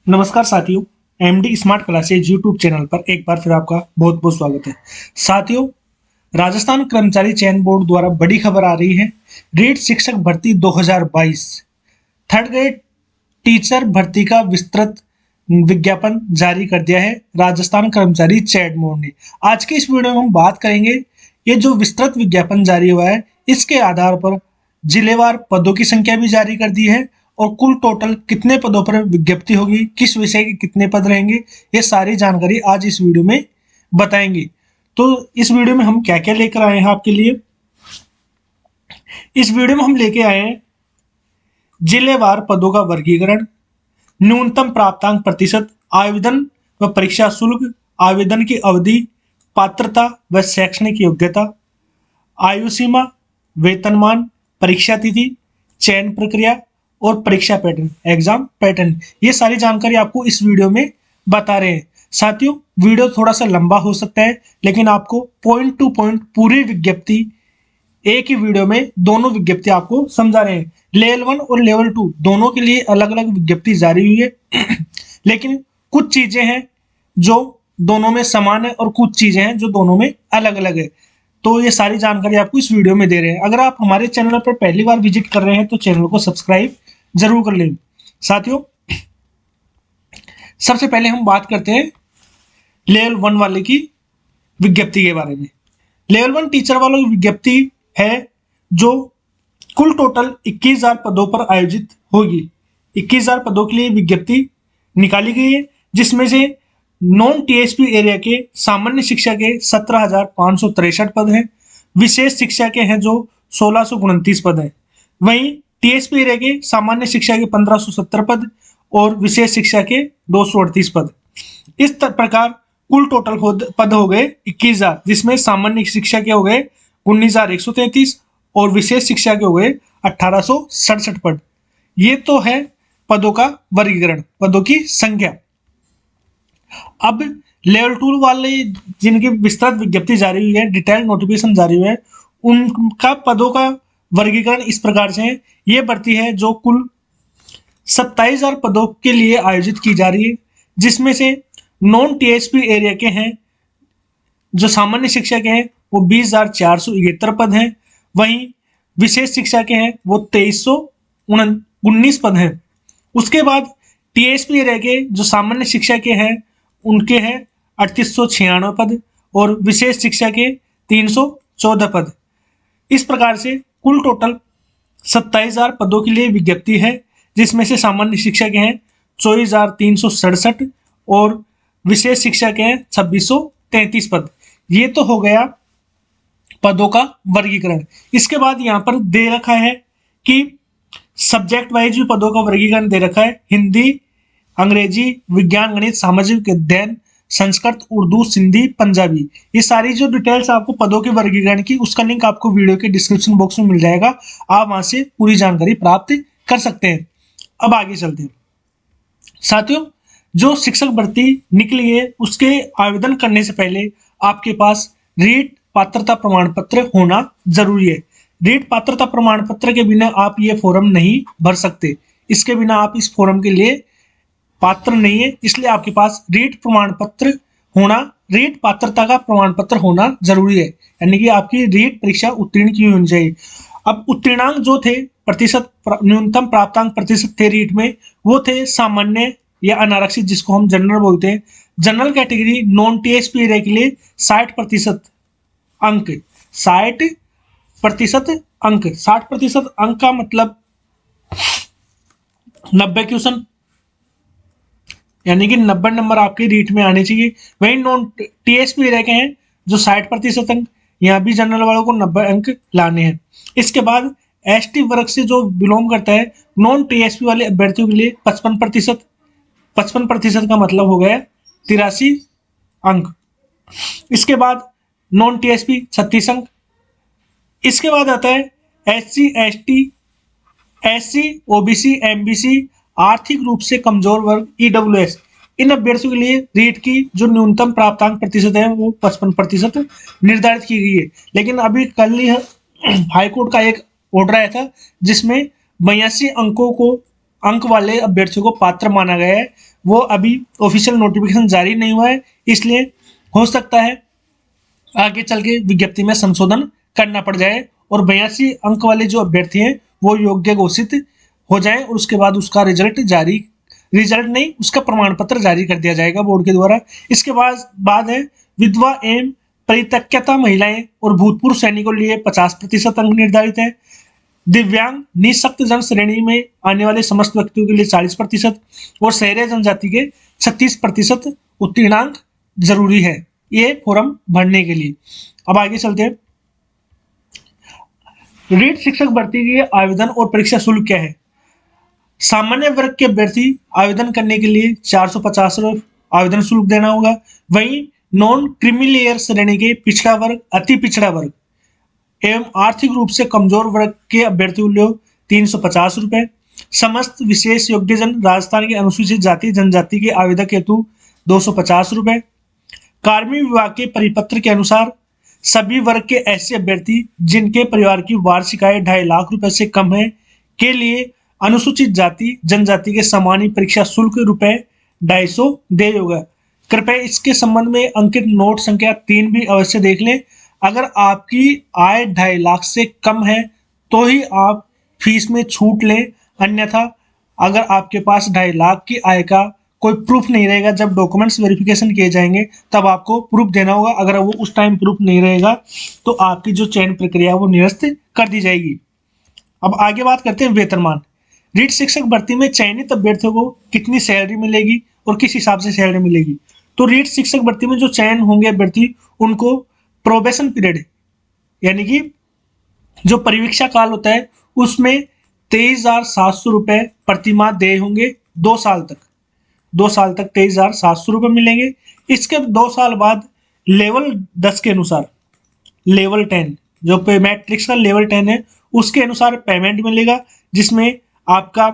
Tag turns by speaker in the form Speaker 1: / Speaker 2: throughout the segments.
Speaker 1: नमस्कार साथियों। MD smart classes YouTube channel पर एक बार फिर आपका बहुत बहुत स्वागत है। साथियों, राजस्थान कर्मचारी चयन बोर्ड द्वारा बड़ी खबर आ रही है। रीट शिक्षक भर्ती 2022 थर्ड ग्रेड टीचर भर्ती का विस्तृत विज्ञापन जारी कर दिया है राजस्थान कर्मचारी चयन बोर्ड ने। आज के इस वीडियो में हम बात करेंगे ये जो विस्तृत विज्ञापन जारी हुआ है इसके आधार पर जिलेवार पदों की संख्या भी जारी कर दी है और कुल टोटल कितने पदों पर विज्ञप्ति होगी, किस विषय के कितने पद रहेंगे, ये सारी जानकारी आज इस वीडियो में बताएंगे। तो इस वीडियो में हम क्या क्या लेकर आए हैं आपके लिए। इस वीडियो में हम लेके आए हैं जिलेवार पदों का वर्गीकरण, न्यूनतम प्राप्तांक प्रतिशत, आवेदन व परीक्षा शुल्क, आवेदन की अवधि, पात्रता व शैक्षणिक योग्यता, आयु सीमा, वेतनमान, परीक्षा तिथि, चयन प्रक्रिया और परीक्षा पैटर्न, एग्जाम पैटर्न, ये सारी जानकारी आपको इस वीडियो में बता रहे हैं। साथियों, वीडियो थोड़ा सा लंबा हो सकता है लेकिन आपको पॉइंट टू पॉइंट पूरी विज्ञप्ति एक ही वीडियो में दोनों विज्ञप्ति आपको समझा रहे हैं। लेवल 1 और लेवल 2 दोनों के लिए अलग अलग विज्ञप्ति जारी हुई है लेकिन कुछ चीजें हैं जो दोनों में समान है और कुछ चीजें हैं जो दोनों में अलग अलग है। तो ये सारी जानकारी आपको इस वीडियो में दे रहे हैं। अगर आप हमारे चैनल पर पहली बार विजिट कर रहे हैं तो चैनल को सब्सक्राइब जरूर कर लें। साथियों, सबसे पहले हम बात करते हैं लेवल 1 वाले की विज्ञप्ति के बारे में। लेवल 1 टीचर वालों की विज्ञप्ति है जो कुल टोटल 21,000 पदों पर आयोजित होगी। 21,000 पदों के लिए विज्ञप्ति निकाली गई है जिसमें से नॉन टीएसपी एरिया के सामान्य शिक्षा के 17,563 पद हैं, विशेष शिक्षा के हैं जो 1,629 पद हैं। वहीं टीएसपी एरिया के सामान्य शिक्षा के 1,570 पद और विशेष शिक्षा के 238 पद। इस प्रकार कुल टोटल पद हो गए 21,000 जिसमें सामान्य शिक्षा के हो गए 19,133 और विशेष शिक्षा के हो गए 1,867 पद। ये तो है पदों का वर्गीकरण, पदों की संख्या। अब लेवल 2 वाले जिनकी विस्तृत विज्ञप्ति जारी हुई है, डिटेल नोटिफिकेशन जारी हुआ है, उनका पदों का वर्गीकरण इस प्रकार से है। ये भर्ती है जो कुल 27,000 पदों के लिए आयोजित की जा रही है जिसमें से नॉन टीएसपी एरिया के हैं जो सामान्य शिक्षा के हैं वो 20,471 पद हैं। वहीं विशेष शिक्षा के हैं वो 2,319 पद हैं। उसके बाद टीएसपी एरिया के जो सामान्य शिक्षा के हैं उनके हैं 3,896 पद और विशेष शिक्षा के 314 पद। इस प्रकार से कुल टोटल 27,000 पदों के लिए विज्ञप्ति है जिसमें से सामान्य शिक्षा के हैं 24,367 और विशेष शिक्षा के हैं 2,633 पद। ये तो हो गया पदों का वर्गीकरण। इसके बाद यहाँ पर दे रखा है कि सब्जेक्ट वाइज भी पदों का वर्गीकरण दे रखा है। हिंदी, अंग्रेजी, विज्ञान, गणित, सामाजिक अध्ययन, संस्कृत, उर्दू, सिंधी, पंजाबी, ये सारी जो डिटेल्स आपको पदों के वर्गीकरण की, उसका लिंक आपको वीडियो के डिस्क्रिप्शन बॉक्स में मिल जाएगा। आप वहां से पूरी जानकारी प्राप्त कर सकते हैं। अब आगे चलते हैं। साथियों, जो शिक्षक भर्ती निकली है उसके आवेदन करने से पहले आपके पास रीट पात्रता प्रमाण पत्र होना जरूरी है। रीट पात्रता प्रमाण पत्र के बिना आप ये फॉर्म नहीं भर सकते। इसके बिना आप इस फॉर्म के लिए पात्र नहीं है, इसलिए आपके पास रीट प्रमाण पत्र होना, रीट पात्रता का प्रमाण पत्र होना जरूरी है, यानी कि आपकी रीट परीक्षा उत्तीर्ण की होनी चाहिए। अब उत्तीर्णांक जो थे प्रतिशत, न्यूनतम प्राप्तांक प्रतिशत थे रीट में, वो थे सामान्य या अनारक्षित जिसको हम जनरल बोलते हैं। General category non TSP area के लिए 60% अंक, 60% अंक, 60% अंक का मतलब 90 क्वेश्चन, यानी कि 90 नंबर आपके रीट में आने चाहिए। वही नॉन टीएसपी एरिया के हैं जो 60% अंक, यहाँ भी जनरल वालों को 90 अंक लाने हैं। इसके बाद एसटी वर्ग से जो बिलोंग करता है नॉन टीएसपी वाले अभ्यर्थियों के लिए 55%, 55% का मतलब हो गया 83 अंक। इसके बाद नॉन टीएसपी 36 अंक। इसके बाद आता है SC, ST, SC, OBC, MBC, आर्थिक रूप से कमजोर वर्ग, ईडब्ल्यूएस, इन अभ्यर्थियों के लिए रीट की जो न्यूनतम प्राप्तांक प्रतिशत है वो 55% निर्धारित की गई है। लेकिन अभी कल ही हाईकोर्ट का एक ऑर्डर आया था जिसमें 82 अंकों को अंक वाले अभ्यर्थियों को पात्र माना गया है वो अभी ऑफिशियल नोटिफिकेशन जारी नहीं हुआ है, इसलिए हो सकता है आगे चल के विज्ञप्ति में संशोधन करना पड़ जाए और 82 अंक वाले जो अभ्यर्थी हैं वो योग्य घोषित हो जाए और उसके बाद उसका रिजल्ट नहीं, उसका प्रमाण पत्र जारी कर दिया जाएगा बोर्ड के द्वारा। इसके बाद है विधवा एवं परित्यक्ता महिलाएं और भूतपूर्व सैनिकों के लिए 50% अंक निर्धारित है। दिव्यांग निःशक्त जन श्रेणी में आने वाले समस्त व्यक्तियों के लिए 40% और शहरी जनजाति के 36% उत्तीर्णांक जरूरी है ये फॉर्म भरने के लिए। अब आगे चलते हैं। रीट शिक्षक भर्ती के आवेदन और परीक्षा शुल्क क्या है। सामान्य वर्ग के अभ्यर्थी आवेदन करने के लिए 450 आवेदन शुल्क देना होगा। वहीं नॉन क्रीमीलेयर श्रेणी के पिछड़ा वर्ग, अति पिछड़ा वर्ग एवं आर्थिक रूप से कमजोर वर्ग के अभ्यर्थियों के लिए 350 रुपए। समस्त विशेष योग्यजन राजस्थान के अनुसूचित जाति जनजाति के आवेदक हेतु 250 रुपए। कार्मिक विभाग के परिपत्र के अनुसार सभी वर्ग के ऐसे अभ्यर्थी जिनके परिवार की वार्षिक आय 2.5 लाख रुपए से कम है के लिए अनुसूचित जाति जनजाति के सामान्य परीक्षा शुल्क ₹250 देय होगा। कृपया इसके संबंध में अंकित नोट संख्या 3 भी अवश्य देख लें। अगर आपकी आय 2.5 लाख से कम है तो ही आप फीस में छूट लें, अन्यथा अगर आपके पास 2.5 लाख की आय का कोई प्रूफ नहीं रहेगा, जब डॉक्यूमेंट्स वेरिफिकेशन किए जाएंगे तब आपको प्रूफ देना होगा। अगर वो उस टाइम प्रूफ नहीं रहेगा तो आपकी जो चयन प्रक्रिया है वो निरस्त कर दी जाएगी। अब आगे बात करते हैं वेतनमान। रीट शिक्षक भर्ती में चयनित अभ्यर्थियों को कितनी सैलरी मिलेगी और किस हिसाब से सैलरी मिलेगी। तो रीट शिक्षक भर्ती में जो चयन होंगे अभ्यर्थी उनको प्रोबेशन पीरियड यानी कि जो परीक्षा काल होता है उसमें 23,700 रुपए प्रतिमाह देय होंगे 2 साल तक। 2 साल तक 23,700 रुपए मिलेंगे। इसके 2 साल बाद लेवल 10 के अनुसार लेवल 10 जो पे मैट्रिक्स का लेवल 10 है उसके अनुसार पेमेंट मिलेगा, जिसमें आपका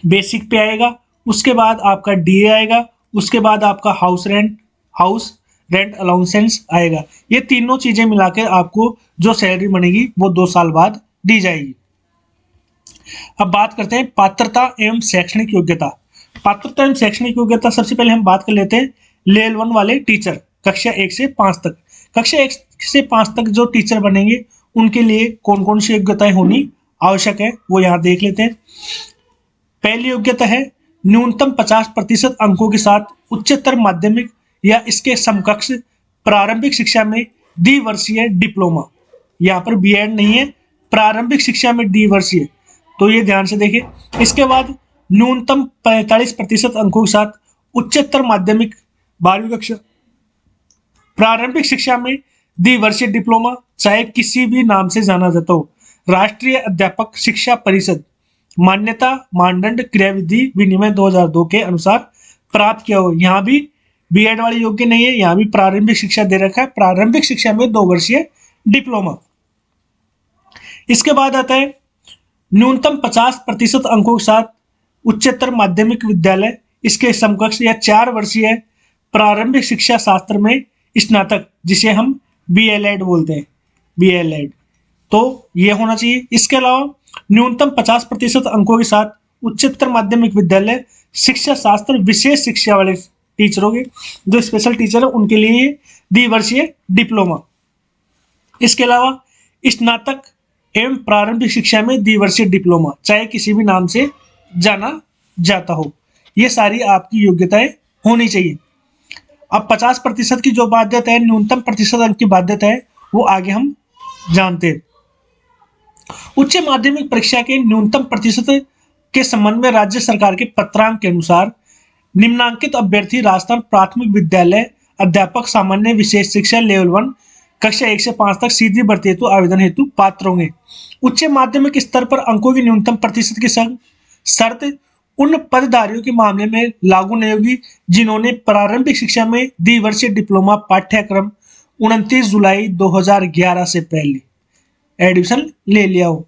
Speaker 1: बेसिक पे आएगा, उसके बाद आपका डीए आएगा, उसके बाद आपका हाउस रेंट अलाउंसेंस आएगा। ये तीनों चीजें मिलाकर आपको जो सैलरी बनेगी वो 2 साल बाद दी जाएगी। अब बात करते हैं पात्रता एवं शैक्षणिक योग्यता। पात्रता एवं शैक्षणिक योग्यता सबसे पहले हम बात कर लेते हैं लेवल 1 वाले टीचर कक्षा 1 से 5 तक। कक्षा 1 से 5 तक जो टीचर बनेंगे उनके लिए कौन कौन सी योग्यताएं होनी आवश्यक है वो यहाँ देख लेते हैं। पहली योग्यता है न्यूनतम 50% अंकों के साथ उच्चतर माध्यमिक या इसके समकक्ष प्रारंभिक शिक्षा में द्विवर्षीय डिप्लोमा। यहाँ पर बीएड नहीं है, प्रारंभिक शिक्षा में द्विवर्षीय, तो ये ध्यान से देखें। इसके बाद न्यूनतम 45% अंकों के साथ उच्चतर माध्यमिक 12वीं कक्षा प्रारंभिक शिक्षा में द्विवर्षीय डिप्लोमा, चाहे किसी भी नाम से जाना जाता हो। राष्ट्रीय अध्यापक शिक्षा परिषद मान्यता मानदंड क्रियाविधि विनिमय 2002 के अनुसार प्राप्त किया हो। यहाँ भी बीएड वाली योग्य नहीं है, यहाँ भी प्रारंभिक शिक्षा दे रखा है, प्रारंभिक शिक्षा में 2 वर्षीय डिप्लोमा। इसके बाद आता है न्यूनतम 50% अंकों के साथ उच्चतर माध्यमिक विद्यालय इसके समकक्ष या 4 वर्षीय प्रारंभिक शिक्षा शास्त्र में स्नातक, जिसे हम बीएलएड बोलते हैं, बीएलएड, तो ये होना चाहिए। इसके अलावा न्यूनतम 50% अंकों के साथ उच्चतर माध्यमिक विद्यालय शिक्षा शास्त्र विशेष शिक्षा वाले टीचरों के जो स्पेशल टीचर है उनके लिए द्विवर्षीय डिप्लोमा। इसके अलावा स्नातक एवं प्रारंभिक शिक्षा में द्विवर्षीय डिप्लोमा, चाहे किसी भी नाम से जाना जाता हो। ये सारी आपकी योग्यताएं होनी चाहिए। अब 50% की जो बाध्यता है, न्यूनतम प्रतिशत अंक की बाध्यता है, वो आगे हम जानते हैं। उच्च माध्यमिक परीक्षा के न्यूनतम प्रतिशत के संबंध में राज्य सरकार के पत्रांक के अनुसार निम्नांकित अभ्यर्थी राजस्थान प्राथमिक विद्यालय अध्यापक सामान्य विशेष शिक्षा लेवल 1 कक्षा 1 से 5 तक सीधी भर्ती हेतु आवेदन हेतु पात्र होंगे। उच्च माध्यमिक स्तर पर अंकों की न्यूनतम प्रतिशत की शर्त उन पदधारियों के मामले में लागू नहीं होगी जिन्होंने प्रारंभिक शिक्षा में द्विवर्षीय डिप्लोमा पाठ्यक्रम 29 जुलाई 2011 से पहले एडमिशन ले लिया हो,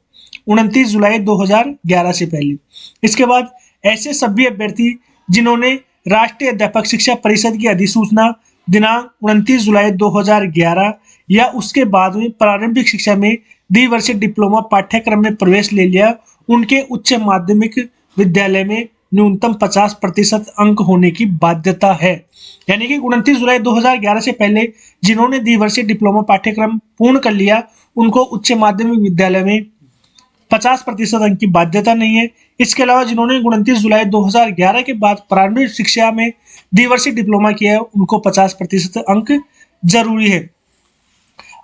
Speaker 1: 29 जुलाई 2011 से पहले। इसके बाद ऐसे सभी अभ्यर्थी जिन्होंने राष्ट्रीय अध्यापक शिक्षा परिषद की अधिसूचना दिनांक 29 जुलाई 2011 या उसके बाद में प्रारंभिक शिक्षा में द्विवर्षीय डिप्लोमा पाठ्यक्रम में प्रवेश ले लिया, उनके उच्च माध्यमिक विद्यालय में न्यूनतम 50% अंक होने की बाध्यता है। यानी कि 29 जुलाई 2011 से पहले जिन्होंने द्विवर्षीय डिप्लोमा पाठ्यक्रम पूर्ण कर लिया, उनको उच्च माध्यमिक विद्यालय में 50% अंक की बाध्यता नहीं है। इसके अलावा जिन्होंने 29 जुलाई 2011 के बाद प्रारंभिक शिक्षा में द्विवर्षीय डिप्लोमा किया है, उनको 50% अंक जरूरी है।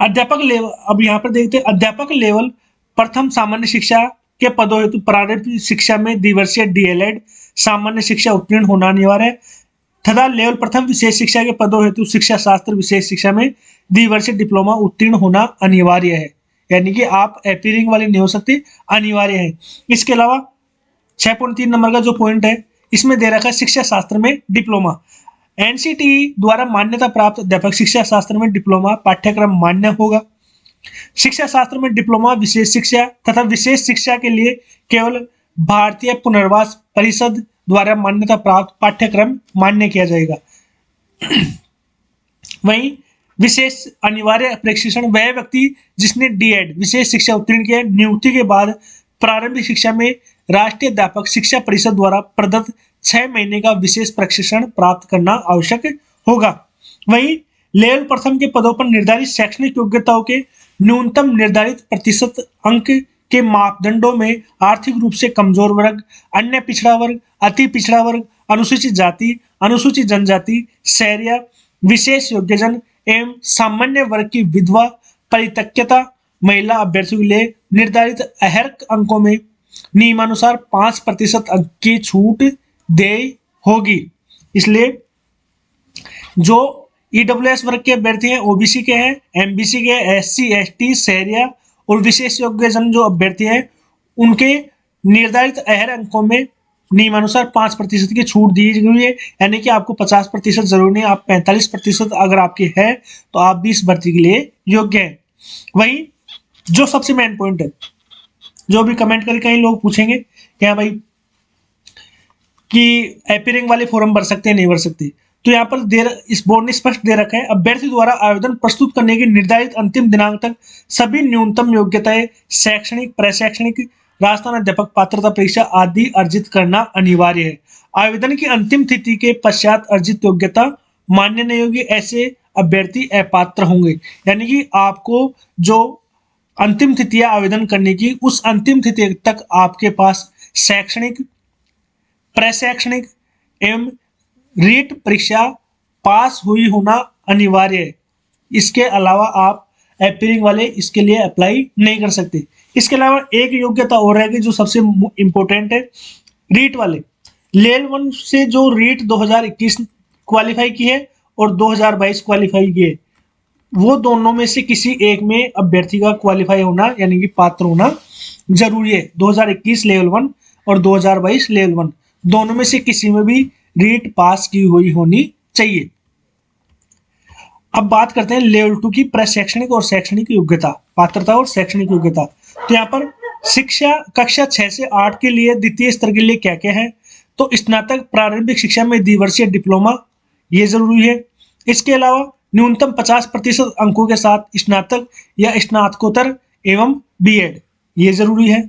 Speaker 1: अध्यापक लेवल, अब यहाँ पर देखते हैं अध्यापक लेवल प्रथम सामान्य शिक्षा के पदों हेतु प्रारंभिक शिक्षा में द्विवर्षीय डीएलएड सामान्य शिक्षा उत्तीर्ण होना अनिवार्य है तथा लेवल प्रथम विशेष शिक्षा के पदों हेतु शिक्षा शास्त्र विशेष शिक्षा में द्विवर्षीय डिप्लोमा उत्तीर्ण होना अनिवार्य है। यानी कि आप एपीरिंग वाली नहीं हो सकती, अनिवार्य है। इसके अलावा 6.3 नंबर का जो पॉइंट है इसमें दे रखा है शिक्षा शास्त्र में डिप्लोमा। एनसीटीई द्वारा मान्यता प्राप्त अध्यापक शिक्षा शास्त्र में डिप्लोमा पाठ्यक्रम मान्य होगा। शिक्षा शास्त्र में डिप्लोमा विशेष शिक्षा तथा विशेष शिक्षा के लिए केवल भारतीय पुनर्वास परिषद द्वारा मान्यता प्राप्त पाठ्यक्रम मान्य किया जाएगा। वहीं विशेष अनिवार्य प्रशिक्षण वह व्यक्ति जिसने डीएड विशेष शिक्षा उत्तीर्ण किया नियुक्ति के बाद प्रारंभिक शिक्षा में राष्ट्रीय अध्यापक शिक्षा परिषद द्वारा प्रदत्त 6 महीने का विशेष प्रशिक्षण प्राप्त करना आवश्यक होगा। वहीं लेवल प्रथम के पदों पर निर्धारित शैक्षणिक योग्यताओं के न्यूनतम निर्धारित प्रतिशत अंक के मापदंडों में आर्थिक रूप से कमजोर वर्ग, अन्य पिछड़ा वर्ग, अति पिछड़ा वर्ग, अनुसूचित जाति, अनुसूचित जनजाति, शहरिया, विशेष योग्यजन एवं सामान्य वर्ग की विधवा परित्यक्ता महिला अभ्यर्थियों के लिए निर्धारित अर्हता अंकों में नियमानुसार 5% अंक की छूट दे होगी। इसलिए जो ईडब्ल्यूएस वर्ग के अभ्यर्थी हैं, ओबीसी के हैं, एमबीसी के, एससी, एसटी, शहरिया और विशेष योग्यजन जो अभ्यर्थी हैं, उनके निर्धारित अर्हता अंकों में नियमानुसार 5% की छूट दी गई है। यानी कि आपको 50% जरूरी नहीं, आप 45% अगर आपकी है तो आप भी इस भर्ती के लिए योग्य हैं। वहीं जो सबसे मेन पॉइंट है, जो भी कमेंट करके कई लोग पूछेंगे क्या भाई कि एपीरिंग वाले फॉर्म भर सकते हैं नहीं भर सकते, तो यहाँ पर इस बोर्ड ने स्पष्ट दे रखा है अभ्यर्थी द्वारा आवेदन प्रस्तुत करने की निर्धारित अंतिम दिनांक तक सभी न्यूनतम योग्यताएं शैक्षणिक, प्रशैक्षणिक, राजस्थान अध्यापक पात्रता परीक्षा आदि अर्जित करना अनिवार्य है। आवेदन की अंतिम तिथि के पश्चात अर्जित योग्यता मान्य नहीं होगी, ऐसे अभ्यर्थी अपात्र होंगे। यानी कि आपको जो अंतिम तिथि है आवेदन करने की, उस अंतिम तिथि तक आपके पास शैक्षणिक, प्रशैक्षणिक एवं रीट परीक्षा पास हुई होना अनिवार्य है। इसके अलावा आप एपीरिंग वाले इसके लिए अप्लाई नहीं कर सकते। इसके अलावा एक योग्यता और रहेगी जो सबसे इंपॉर्टेंट है, रीट वाले। लेवल 1 से जो रीट 2021 क्वालिफाई की है और 2022 क्वालिफाई की है, वो दोनों में से किसी एक में अभ्यर्थी का क्वालिफाई होना यानी कि पात्र होना जरूरी है। 2021 लेवल 1 और 2022 लेवल 1 दोनों में से किसी में भी रीट पास की हुई होनी चाहिए। अब बात करते हैं लेवल 2 की प्रशैक्षणिक और शैक्षणिक योग्यता, पात्रता और शैक्षणिक योग्यता। तो यहाँ पर शिक्षा कक्षा 6 से 8 के लिए द्वितीय स्तर के लिए क्या क्या है, तो स्नातक प्रारंभिक शिक्षा में द्विवर्षीय डिप्लोमा ये जरूरी है। इसके अलावा न्यूनतम 50% अंकों के साथ स्नातक या स्नातकोत्तर एवं बीएड ये जरूरी है।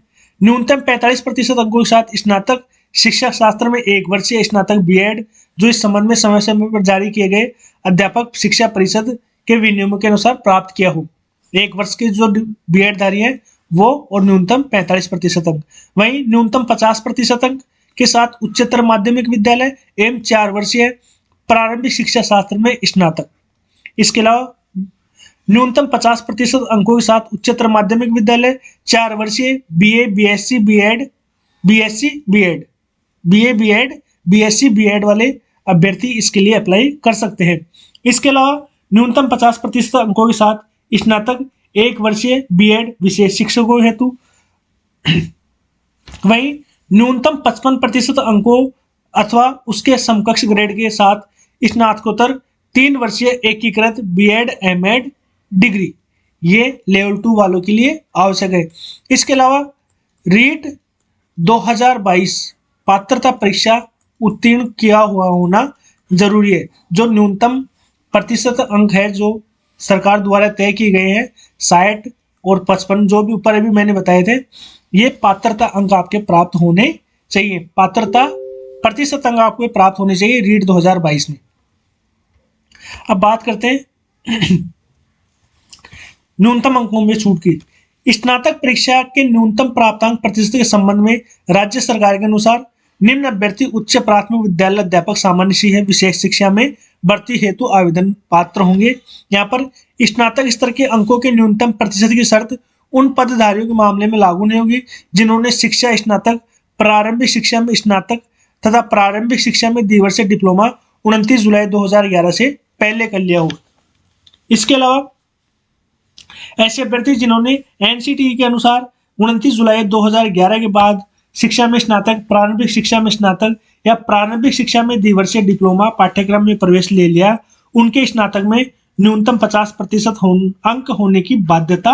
Speaker 1: न्यूनतम 45% अंकों के साथ स्नातक शिक्षा शास्त्र में 1 वर्षीय स्नातक बीएड जो इस संबंध में समय समय पर जारी किए गए अध्यापक शिक्षा परिषद के विनियमों के अनुसार प्राप्त किया हो। 1 वर्ष के जो बीएड धारी है वो और न्यूनतम 45% अंक। वहीं न्यूनतम 50% अंक के साथ उच्चतर माध्यमिक विद्यालय एवं 4 वर्षीय प्रारंभिक शिक्षा शास्त्र में स्नातक। इसके अलावा न्यूनतम 50% अंकों के साथ उच्चतर माध्यमिक विद्यालय 4 वर्षीय BA, BSc, BEd, BSc, BEd, BA, BEd, BSc, BEd वाले अभ्यर्थी इसके लिए अप्लाई कर सकते हैं। इसके अलावा न्यूनतम 50% अंकों के साथ स्नातक 1 वर्षीय बीएड विशेष शिक्षकों हेतु। वहीं न्यूनतम 55% अंकों अथवा उसके समकक्ष ग्रेड के साथ स्नातकोत्तर 3 वर्षीय एकीकृत बीएड एमएड डिग्री ये लेवल 2 वालों के लिए आवश्यक है। इसके अलावा रीट 2022 पात्रता परीक्षा उत्तीर्ण किया हुआ होना जरूरी है। जो न्यूनतम प्रतिशत अंक है जो सरकार द्वारा तय किए गए हैं 60 और 55 जो भी ऊपर अभी मैंने बताए थे, ये पात्रता अंक आपके प्राप्त होने चाहिए, पात्रता प्रतिशत अंक आपको प्राप्त होने चाहिए रीट 2022 में। अब बात करते हैं न्यूनतम अंकों में छूट की। स्नातक परीक्षा के न्यूनतम प्राप्तांक प्रतिशत के संबंध में राज्य सरकार के अनुसार निम्न अभ्यर्थी उच्च प्राथमिक विद्यालय अध्यापक सामान्य शिक्षा विशेष शिक्षा में भर्ती हेतु आवेदन पात्र होंगे। यहाँ पर स्नातक स्तर के अंकों के न्यूनतम प्रतिशत की शर्त उन पदधारियों के मामले में लागू नहीं होगी जिन्होंने शिक्षा स्नातक, प्रारंभिक शिक्षा में स्नातक तथा प्रारंभिक शिक्षा में द्विवर्षीय डिप्लोमा 29 जुलाई 2011 से पहले कर लिया हो। इसके अलावा ऐसे अभ्यर्थी जिन्होंने एनसीटीई के अनुसार 29 जुलाई 2011 के बाद शिक्षा में स्नातक, प्रारंभिक शिक्षा में स्नातक या प्रारंभिक शिक्षा में द्विवर्षीय डिप्लोमा पाठ्यक्रम में प्रवेश ले लिया, उनके स्नातक में न्यूनतम 50% अंक होने की बाध्यता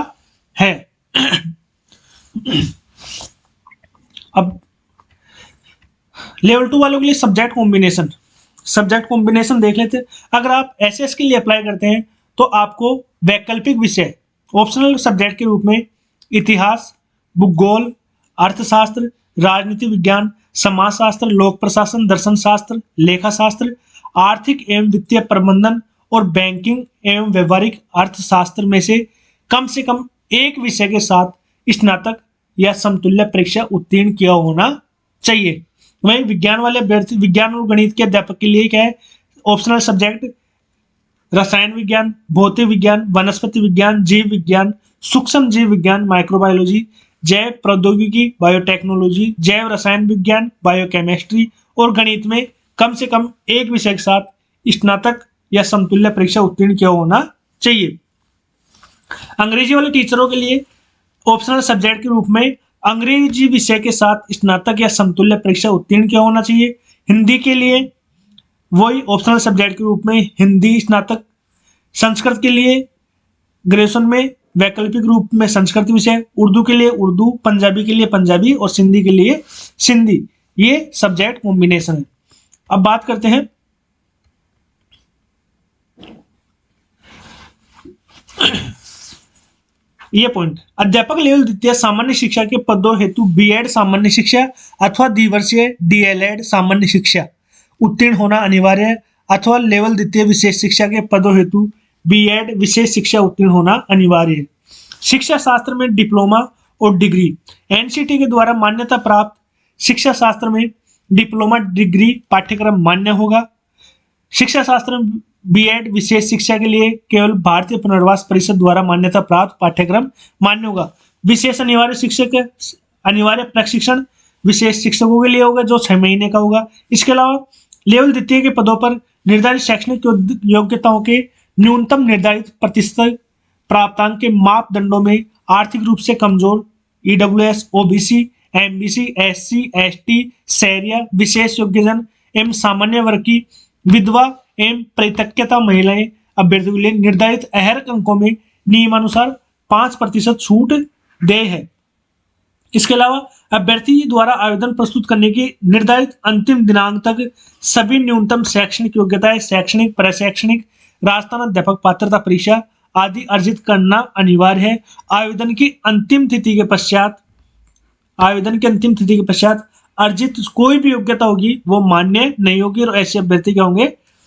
Speaker 1: है। अब लेवल 2 वालों के लिए सब्जेक्ट कॉम्बिनेशन देख लेते हैं। अगर आप एसएस के लिए अप्लाई करते हैं तो आपको वैकल्पिक विषय ऑप्शनल सब्जेक्ट के रूप में इतिहास, भूगोल, अर्थशास्त्र, राजनीति विज्ञान, समाजशास्त्र, लोक प्रशासन, दर्शन शास्त्र, लेखा शास्त्र, आर्थिक एवं वित्तीय प्रबंधन और बैंकिंग एवं व्यवहारिक अर्थशास्त्र में से कम एक विषय के साथ स्नातक या समतुल्य परीक्षा उत्तीर्ण किया होना चाहिए। वहीं विज्ञान वाले अभ्यर्थी, विज्ञान और गणित के अध्यापक के लिए क्या है, ऑप्शनल सब्जेक्ट रसायन विज्ञान, भौतिक विज्ञान, वनस्पति विज्ञान, जीव विज्ञान, सूक्ष्म जीव विज्ञान, माइक्रोबायोलॉजी, जैव प्रौद्योगिकी, बायोटेक्नोलॉजी, जैव रसायन विज्ञान, बायोकेमिस्ट्री और गणित में कम से कम एक विषय के साथ स्नातक या समतुल्य परीक्षा उत्तीर्ण किया होना चाहिए। अंग्रेजी वाले टीचरों के लिए ऑप्शनल सब्जेक्ट के रूप में अंग्रेजी विषय के साथ स्नातक या समतुल्य परीक्षा उत्तीर्ण किया होना चाहिए। हिंदी के लिए वही ऑप्शनल सब्जेक्ट के रूप में हिंदी स्नातक, संस्कृत के लिए ग्रेजुएशन में वैकल्पिक रूप में संस्कृत विषय, उर्दू के लिए उर्दू, पंजाबी के लिए पंजाबी और सिंधी के लिए सिंधी। ये सब्जेक्ट कॉम्बिनेशन है। अब बात करते हैं ये पॉइंट, अध्यापक लेवल द्वितीय सामान्य शिक्षा के पदों हेतु बीएड सामान्य शिक्षा अथवा द्विवर्षीय डीएलएड सामान्य शिक्षा उत्तीर्ण होना अनिवार्य है अथवा लेवल द्वितीय विशेष शिक्षा के पदों हेतु बीएड विशेष शिक्षा उत्तीर्ण होना अनिवार्य है। शिक्षा शास्त्र में डिप्लोमा और डिग्री एनसीटी के द्वारा मान्यता प्राप्त शिक्षा शास्त्र में डिप्लोमा डिग्री पाठ्यक्रम मान्य होगा। शिक्षा शास्त्र में बीएड विशेष शिक्षा के लिए केवल भारतीय पुनर्वास परिषद द्वारा मान्यता प्राप्त पाठ्यक्रम मान्य होगा। विशेष अनिवार्य प्रशिक्षण विशेष शिक्षकों के लिए होगा जो 6 महीने का होगा। इसके अलावा लेवल द्वितीय के पदों पर निर्धारित शैक्षणिक योग्यताओं के न्यूनतम निर्धारित प्रतिशत प्राप्तांक के मापदंडों में आर्थिक रूप से कमजोर, EWS, OBC, MBC, SC, ST, Sahariya, विशेष योग्यजन एवं सामान्य वर्ग की विधवा एवं परित्यक्ता महिलाएं अभ्यर्थियों के लिए निर्धारित अहर्क अंकों में नियमानुसार 5% छूट दे है। इसके अलावा अभ्यर्थी द्वारा आवेदन प्रस्तुत करने की निर्धारित अंतिम दिनांक तक सभी न्यूनतम शैक्षणिक योग्यताएं, शैक्षणिक, प्रशैक्षणिक, राजस्थान अध्यापक पात्रता परीक्षा आदि अर्जित करना अनिवार्य है। आवेदन की अंतिम तिथि के पश्चात अर्जित कोई भी योग्यता होगी वो मान्य नहीं होगी और ऐसे अभ्यर्थी क्या होंगे,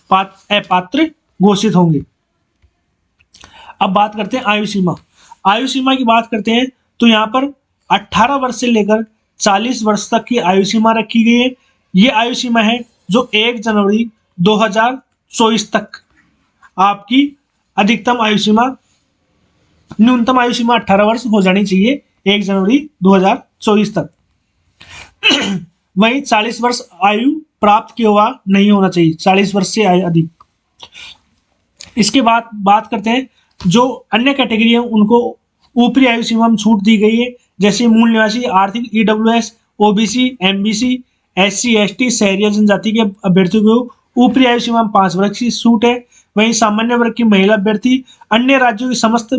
Speaker 1: अपात्र घोषित होंगे। अब बात करते हैं आयु सीमा की बात करते हैं तो यहाँ पर 18 वर्ष से लेकर 40 वर्ष तक की आयु सीमा रखी गई है। ये आयु सीमा है जो 1 जनवरी 2024 तक आपकी अधिकतम आयु सीमा, न्यूनतम आयु सीमा 18 वर्ष हो जानी चाहिए 1 जनवरी 2024 तक। वहीं 40 वर्ष आयु प्राप्त किया हुआ नहीं होना चाहिए, 40 वर्ष से अधिक। इसके बाद बात करते हैं जो अन्य कैटेगरी है उनको ऊपरी आयु सीमा में छूट दी गई है, जैसे मूल निवासी, आर्थिक, EWS, OBC, MBC, SC, ST, शहरी जनजाति के अभ्यर्थियों को ऊपरी आयु सीमा में 5 वर्ष की छूट है। वहीं सामान्य वर्ग की महिला अभ्यर्थी, अन्य राज्यों की समस्त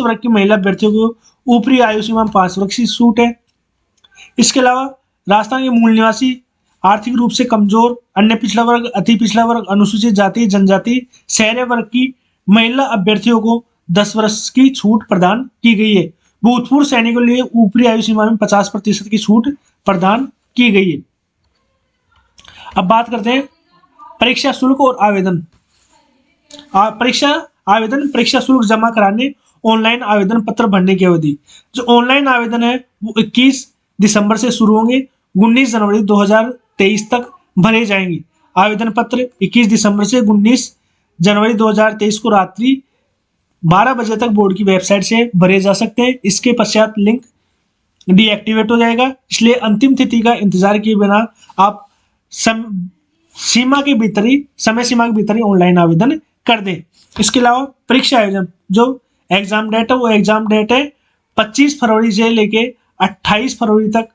Speaker 1: वर्ग की महिला अभ्यर्थियों को ऊपरी आयु सीमा में 5 वर्ष की छूट है। इसके अलावा राजस्थान के मूल निवासी, आर्थिक रूप से कमजोर, अन्य पिछड़ा वर्ग, अति पिछड़ा वर्ग, अनुसूचित जाति जनजाति, शहरी वर्ग की महिला अभ्यर्थियों को 10 वर्ष की छूट प्रदान की गई है। भूतपूर्व सैनिकों के लिए ऊपरी आयु सीमा में 50% की छूट प्रदान की गई है। अब बात करते हैं परीक्षा शुल्क और आवेदन। परीक्षा शुल्क जमा कराने ऑनलाइन आवेदन पत्र भरने की अवधि। जो ऑनलाइन आवेदन है वो 21 दिसंबर से शुरू होंगे, 19 जनवरी 2023 तक भरे जाएंगे। आवेदन पत्र 21 दिसंबर से 19 जनवरी 2023 को रात्रि 12 बजे तक बोर्ड की वेबसाइट से भरे जा सकते हैं। इसके पश्चात लिंक डीएक्टिवेट हो जाएगा, इसलिए अंतिम तिथि का इंतजार किए बिना आप समय सीमा के भीतर ही ऑनलाइन आवेदन कर दें। इसके अलावा परीक्षा आयोजन, जो एग्जाम डेट है वो एग्जाम डेट है 25 फरवरी से लेके 28 फरवरी तक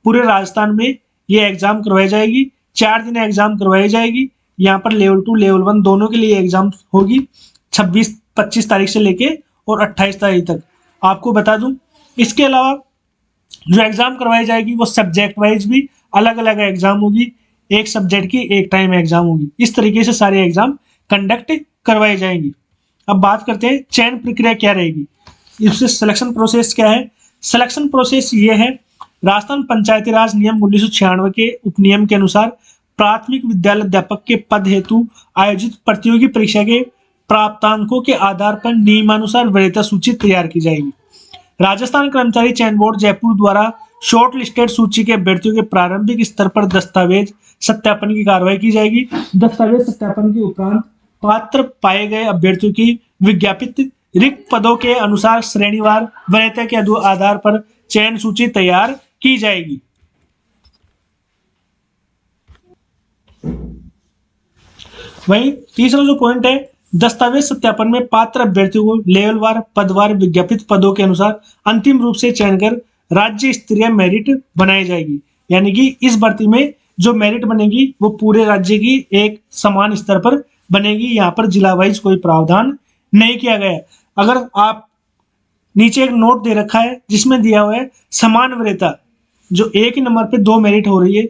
Speaker 1: पूरे राजस्थान में ये एग्जाम करवाई जाएगी। 4 दिन एग्जाम करवाई जाएगी। यहाँ पर लेवल 2 लेवल 1 दोनों के लिए एग्जाम होगी 25 तारीख से लेके और 28 तारीख तक। आपको बता दूं, इसके अलावा जो एग्जाम करवाई जाएगी वो सब्जेक्ट वाइज भी अलग अलग एग्जाम होगी। एक सब्जेक्ट की एक टाइम एग्जाम होगी। इस तरीके से सारे एग्जाम कंडक्ट करवाई जाएंगी। अब बात करते हैं चयन प्रक्रिया क्या रहेगी, इससे सिलेक्शन प्रोसेस क्या है। सिलेक्शन प्रोसेस ये है, राजस्थान पंचायती राज नियम 1996 के उपनियम के अनुसार प्राथमिक विद्यालय अध्यापक के पद हेतु आयोजित प्रतियोगी परीक्षा के प्राप्तांकों के आधार पर नियमानुसार वरीयता सूची तैयार की जाएगी। राजस्थान कर्मचारी चयन बोर्ड जयपुर द्वारा शॉर्ट लिस्टेड सूची के अभ्यर्थियों के प्रारंभिक स्तर पर दस्तावेज सत्यापन की कार्रवाई की जाएगी। दस्तावेज सत्यापन के उपरांत पात्र पाए गए अभ्यर्थियों की विज्ञापित रिक्त पदों के अनुसार श्रेणीवार वरीयता के आधार पर चयन सूची तैयार की जाएगी। वहीं तीसरा जो पॉइंट है, दस्तावेज सत्यापन में पात्र अभ्यर्थियों को लेवलवार पदवार विज्ञापित पदों के अनुसार अंतिम रूप से चयन कर राज्य स्तरीय मेरिट बनाई जाएगी। यानी कि इस भर्ती में जो मेरिट बनेगी वो पूरे राज्य की एक समान स्तर पर बनेगी। यहाँ पर जिला वाइज कोई प्रावधान नहीं किया गया। अगर आप नीचे एक नोट दे रखा है जिसमें दिया हुआ है समान वरीयता, जो एक ही नंबर पे 2 मेरिट हो रही है,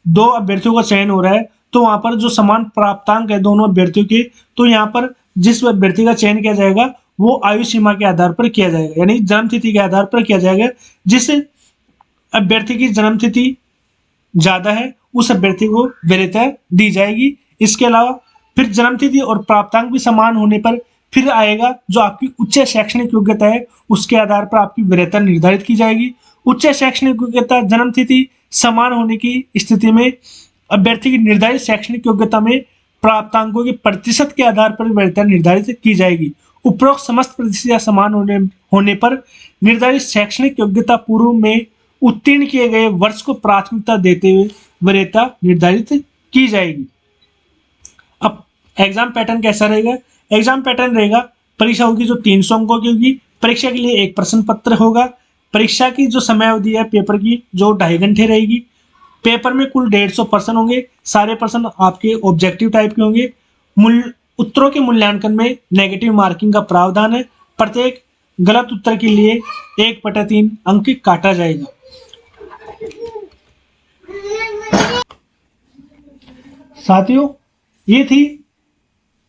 Speaker 1: 2 अभ्यर्थियों का चयन हो रहा है, तो वहां पर जो समान प्राप्तांक है दोनों अभ्यर्थियों के, तो यहाँ पर जिस अभ्यर्थी का चयन किया जाएगा वो आयु सीमा के आधार पर किया जाएगा, यानी जन्म तिथि के आधार पर किया जाएगा। जिस अभ्यर्थी की जन्म तिथि ज्यादा है उस अभ्यर्थी को वरीयता दी जाएगी। इसके अलावा फिर जन्म तिथि और प्राप्तांक भी समान होने पर फिर आएगा जो आपकी उच्च शैक्षणिक योग्यता है, उसके आधार पर आपकी वरीयता निर्धारित की जाएगी। उच्च शैक्षणिक योग्यता जन्म तिथि समान होने की स्थिति में अभ्यर्थी की निर्धारित शैक्षणिक योग्यता में प्राप्तांकों के प्रतिशत के आधार पर वरीयता निर्धारित की जाएगी। उपरोक्त समस्त प्रतिशत समान होने पर निर्धारित शैक्षणिक योग्यता पूर्व में उत्तीर्ण किए गए वर्ष को प्राथमिकता देते हुए वरीयता निर्धारित की जाएगी। अब एग्जाम पैटर्न कैसा रहेगा? एग्जाम पैटर्न रहेगा, परीक्षा होगी जो 300 अंकों की होगी। परीक्षा के लिए एक प्रश्न पत्र होगा। परीक्षा की जो समय अवधि है पेपर की जो 2.5 घंटे रहेगी। पेपर में कुल 150 प्रश्न होंगे। सारे प्रश्न आपके ऑब्जेक्टिव टाइप के होंगे। उत्तरों के मूल्यांकन में नेगेटिव मार्किंग का प्रावधान है। प्रत्येक गलत उत्तर के लिए 1/3 अंक काटा जाएगा। साथियों, ये थी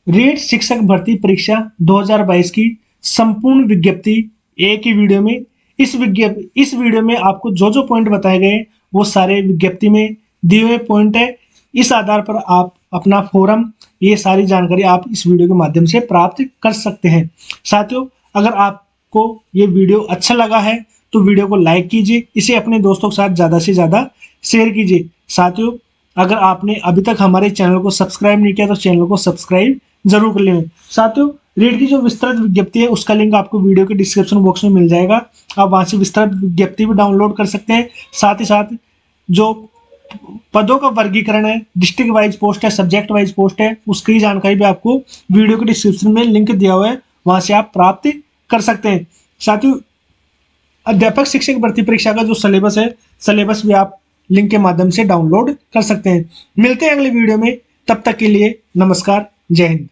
Speaker 1: रीट शिक्षक भर्ती परीक्षा 2022 की संपूर्ण विज्ञप्ति एक ही वीडियो में। इस वीडियो में आपको जो जो पॉइंट बताए गए वो सारे विज्ञप्ति में दिए हुए पॉइंट है। इस आधार पर आप अपना फोरम, ये सारी जानकारी आप इस वीडियो के माध्यम से प्राप्त कर सकते हैं। साथियों, अगर आपको ये वीडियो अच्छा लगा है तो वीडियो को लाइक कीजिए, इसे अपने दोस्तों के साथ ज़्यादा से ज़्यादा शेयर कीजिए। साथियों, अगर आपने अभी तक हमारे चैनल को सब्सक्राइब नहीं किया तो चैनल को सब्सक्राइब जरूर कर लें। साथियों, रीट की जो विस्तृत विज्ञप्ति है उसका लिंक आपको वीडियो के डिस्क्रिप्शन बॉक्स में मिल जाएगा। आप वहां से विस्तृत विज्ञप्ति भी डाउनलोड कर सकते हैं। साथ ही साथ जो पदों का वर्गीकरण है, डिस्ट्रिक्ट वाइज पोस्ट है, सब्जेक्ट वाइज पोस्ट है, उसकी जानकारी भी आपको वीडियो के डिस्क्रिप्शन में लिंक दिया हुआ है, वहां से आप प्राप्त कर सकते हैं। साथियों, अध्यापक शिक्षक भर्ती परीक्षा का जो सिलेबस है, सिलेबस भी आप लिंक के माध्यम से डाउनलोड कर सकते हैं। मिलते हैं अगले वीडियो में, तब तक के लिए नमस्कार, जय हिंद।